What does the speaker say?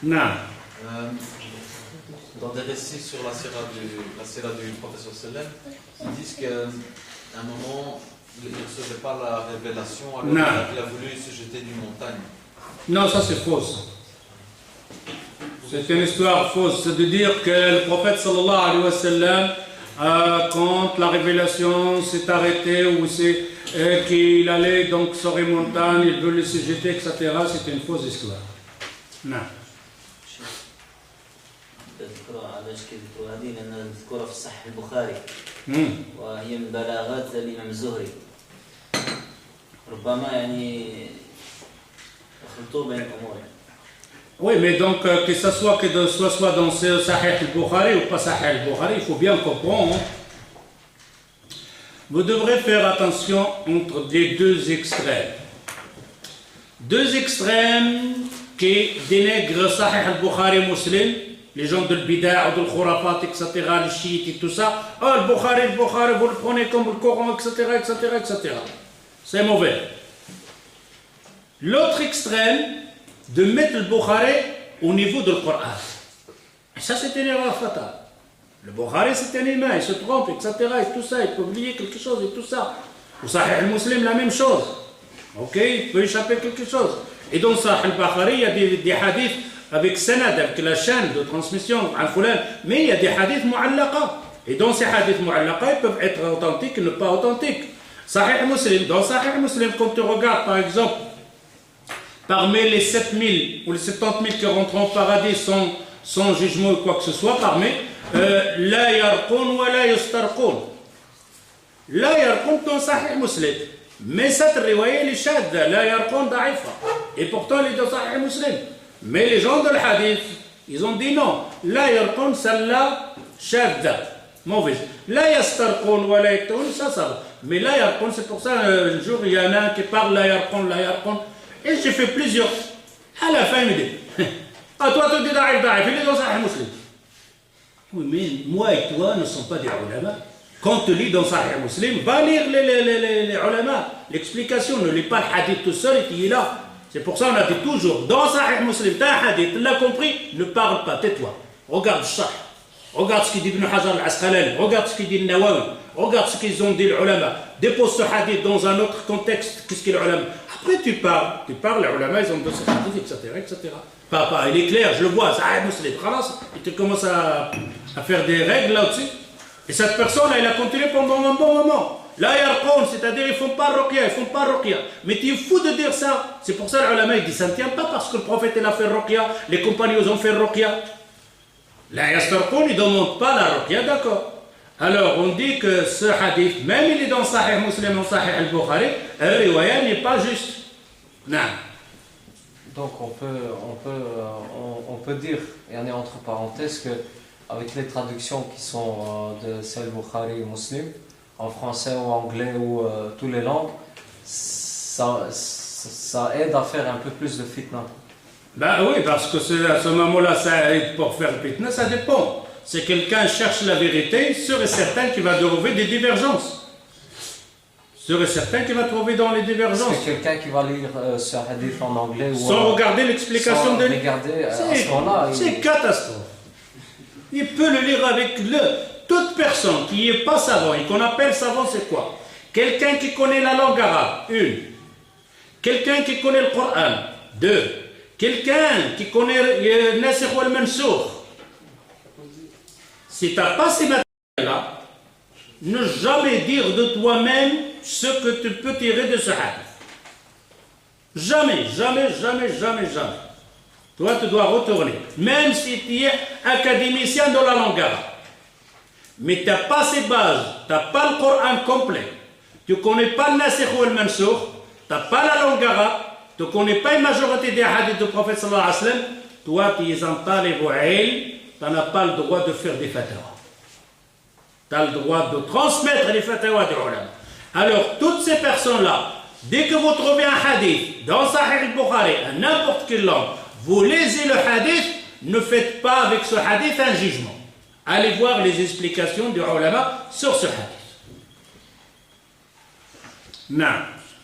Non. Dans des récits sur la sira du professeur Sallam, ils disent qu'à un moment, il ne recevait pas la révélation, alors il a voulu se jeter d'une montagne. Non, ça c'est fausse. C'est une histoire fausse. C'est de dire que le prophète sallallahu alayhi wa sallam, quand la révélation s'est arrêtée ou qu'il allait donc sur une montagne, il voulait se jeter, etc. C'est une fausse histoire. Non. تذكرها علاش كذكروا هذه لأنها مذكورة في الصحيح البخاري وهي من بلاغات الإمام الزهري ربما يعني خلطوا بين الأمور. Oui, mais donc que ce soit dans ce Sahih al-Bukhari ou pas Sahih al-Bukhari, il faut bien comprendre. Vous devrez faire attention entre les deux extrêmes. Deux extrêmes qui dénègrent Sahih al-Bukhari Muslim, les gens de l'Bida' ou de l'Khurafat, etc., les chiites et tout ça. Oh, le Bukhari, vous le prenez comme le Coran, etc., etc., etc. C'est mauvais. L'autre extrême, de mettre le Bukhari au niveau du Coran. Et ça, c'est une erreur fatale. Le Bukhari, c'est un imam, il se trompe, etc., et tout ça, il peut oublier quelque chose et tout ça. Au Sahih al-Muslim, la même chose. Ok, il peut échapper quelque chose. Et dans Sahih al-Bukhari, il y a des hadiths avec sanad, avec la chaîne de transmission, mais il y a des hadiths mu'allaqa. Et dans ces hadiths mu'allaqa, ils peuvent être authentiques et ne pas authentiques. Sahih Muslim, dans Sahih Muslim, quand tu regardes par exemple, parmi les 7000 ou les 70 000 qui rentrent en paradis sans jugement ou quoi que ce soit, parmi la yarqun wa la yustarqun. La yarqun dans Sahih Muslim. Mais cette riwaya elle est shadda, la yarqun da'ifa. Et pourtant elle est dans Sahih Muslim. Mais les gens de l'hadith, ils ont dit non. La yarqun, celle-là, shadda. Mauvaise. La yastarqun wa la yaktun, ça va. Mais la yarqun, c'est pour ça, un jour il y en a un qui parle la yarqun, la yarqun. Et j'ai fait plusieurs. À la fin, il me dit ah, toi, tu dis da'if, il est dans Sahih Muslim. Oui, mais moi et toi ne sommes pas des ulama. Quand tu lis dans Sahih Muslim, va lire les ulama. L'explication, ne lis pas le hadith tout seul et tu es là. C'est pour ça qu'on a dit toujours dans Sahih Muslim, tu as un hadith, tu l'as compris, ne parle pas, tais-toi. Regarde le Sahih. Regarde ce qu'il dit Ibn Hajar al-Asqalani. Regarde ce qu'il dit Nawawi. Regarde ce qu'ils ont dit les ulama. Dépose ce hadith dans un autre contexte. Qu'est-ce qu'il est l'ulama? Après tu parles, les ulama, ils ont dit ce hadith, etc., etc. Papa, il est clair, je le vois, Sahih Muslim. Et tu commences à faire des règles là-dessus. Et cette personne, elle a continué pendant un bon moment. Là, yarqoun, c'est-à-dire ils ne font pas ruqya, ils font pas ruqya. Mais tu es fou de dire ça. C'est pour ça que les ulama, ils disent ça ne tient pas parce que le prophète, il a fait ruqya, les compagnons ont fait ruqya. La yastarqoun, ils ne demandent pas la ruqya, d'accord. Alors, on dit que ce hadith, même il est dans Sahih Muslim ou Sahih al-Bukhari, le riwaya n'est pas juste. Non. Donc, on peut dire, et on est entre parenthèses, que avec les traductions qui sont de Sahih Bukhari et Muslim, en français ou anglais ou toutes les langues, ça aide à faire un peu plus de fitna. Ben oui, parce que à ce moment-là, ça aide pour faire fitna, ça dépend. Si quelqu'un cherche la vérité, sûr et certain qu'il va trouver des divergences. Sûr et certain qu'il va trouver dans les divergences. Est-ce que quelqu'un qui va lire ce hadith en anglais ou sans regarder l'explication de regarder à ce moment-là, c'est catastrophe. Il peut le lire avec toute personne qui n'est pas savant et qu'on appelle savant, c'est quoi? Quelqu'un qui connaît la langue arabe, une. Quelqu'un qui connaît le Coran, deux. Quelqu'un qui connaît le Nasikh wal Mansoukh. Si tu n'as pas ces matériels-là, ne jamais dire de toi-même ce que tu peux tirer de ce hadith. Jamais, jamais, jamais, jamais, jamais. Toi, tu dois retourner. Même si tu es académicien de la langue arabe. Mais tu n'as pas ces bases, tu n'as pas le Coran complet. Tu ne connais pas le Nasikh ou le Mansoukh, tu n'as pas la langue arabe, tu ne connais pas une majorité des hadiths du prophète sallallahu alayhi wa sallam. Toi, tu n'es pas les wa'il. Tu n'as pas le droit de faire des fatwas. Tu as le droit de transmettre les fatwas des ulama. Alors, toutes ces personnes-là, dès que vous trouvez un hadith dans Sahih al-Bukhari, à n'importe quelle langue, vous lisez le hadith, ne faites pas avec ce hadith un jugement. Allez voir les explications du ulama sur ce hadith. Non.